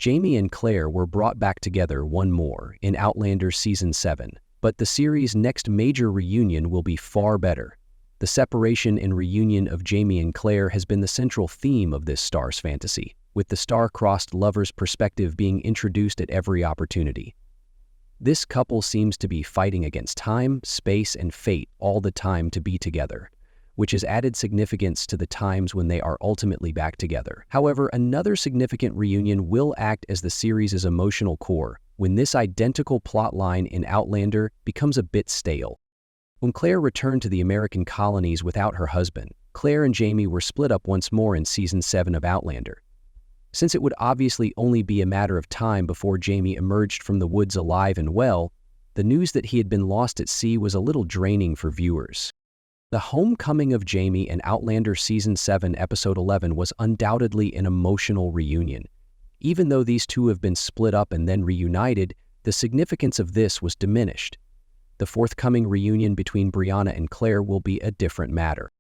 Jamie and Claire were brought back together one more in Outlander Season 7, but the series' next major reunion will be far better. The separation and reunion of Jamie and Claire has been the central theme of this star's fantasy, with the star-crossed lover's perspective being introduced at every opportunity. This couple seems to be fighting against time, space, and fate all the time to be together, which has added significance to the times when they are ultimately back together. However, another significant reunion will act as the series' emotional core when this identical plotline in Outlander becomes a bit stale. When Claire returned to the American colonies without her husband, Claire and Jamie were split up once more in Season 7 of Outlander. Since it would obviously only be a matter of time before Jamie emerged from the woods alive and well, the news that he had been lost at sea was a little draining for viewers. The homecoming of Jamie in Outlander Season 7, Episode 11 was undoubtedly an emotional reunion. Even though these two have been split up and then reunited, the significance of this was diminished. The forthcoming reunion between Brianna and Claire will be a different matter.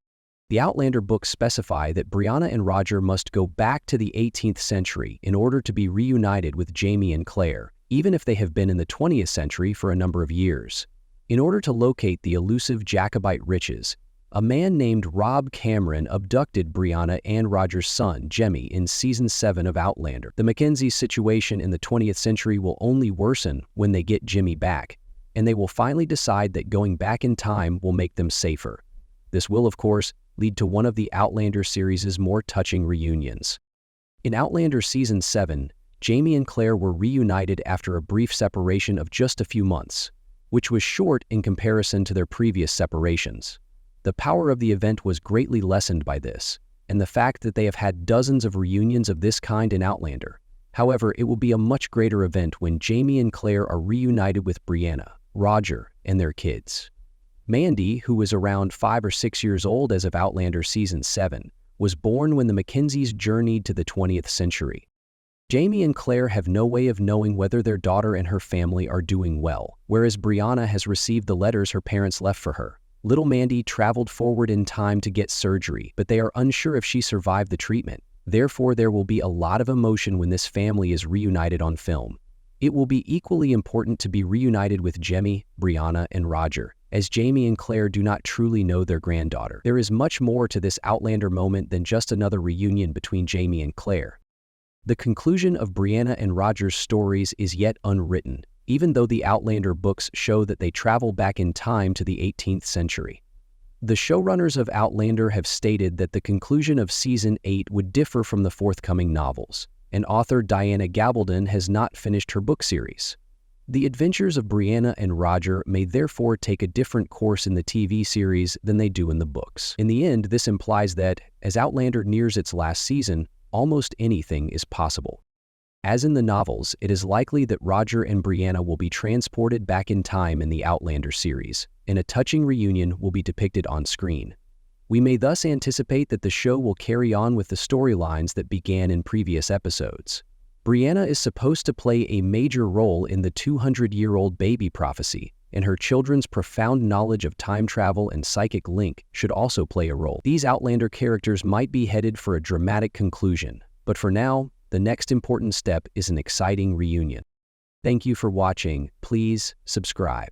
The Outlander books specify that Brianna and Roger must go back to the 18th century in order to be reunited with Jamie and Claire, even if they have been in the 20th century for a number of years. In order to locate the elusive Jacobite riches, a man named Rob Cameron abducted Brianna and Roger's son, Jemmy, in Season 7 of Outlander. The Mackenzies' situation in the 20th century will only worsen when they get Jimmy back, and they will finally decide that going back in time will make them safer. This will, of course, lead to one of the Outlander series' more touching reunions. In Outlander Season 7, Jamie and Claire were reunited after a brief separation of just a few months, which was short in comparison to their previous separations. The power of the event was greatly lessened by this, and the fact that they have had dozens of reunions of this kind in Outlander. However, it will be a much greater event when Jamie and Claire are reunited with Brianna, Roger, and their kids. Mandy, who was around 5 or 6 years old as of Outlander Season 7, was born when the Mackenzies journeyed to the 20th century. Jamie and Claire have no way of knowing whether their daughter and her family are doing well, whereas Brianna has received the letters her parents left for her. Little Mandy traveled forward in time to get surgery, but they are unsure if she survived the treatment. Therefore, there will be a lot of emotion when this family is reunited on film. It will be equally important to be reunited with Jemmy, Brianna, and Roger, as Jamie and Claire do not truly know their granddaughter. There is much more to this Outlander moment than just another reunion between Jamie and Claire. The conclusion of Brianna and Roger's stories is yet unwritten, even though the Outlander books show that they travel back in time to the 18th century. The showrunners of Outlander have stated that the conclusion of Season 8 would differ from the forthcoming novels, and author Diana Gabaldon has not finished her book series. The adventures of Brianna and Roger may therefore take a different course in the TV series than they do in the books. In the end, this implies that, as Outlander nears its last season, almost anything is possible. As in the novels, it is likely that Roger and Brianna will be transported back in time in the Outlander series, and a touching reunion will be depicted on screen. We may thus anticipate that the show will carry on with the storylines that began in previous episodes. Brianna is supposed to play a major role in the 200-year-old baby prophecy, and her children's profound knowledge of time travel and psychic link should also play a role. These Outlander characters might be headed for a dramatic conclusion, but for now, the next important step is an exciting reunion. Thank you for watching. Please subscribe.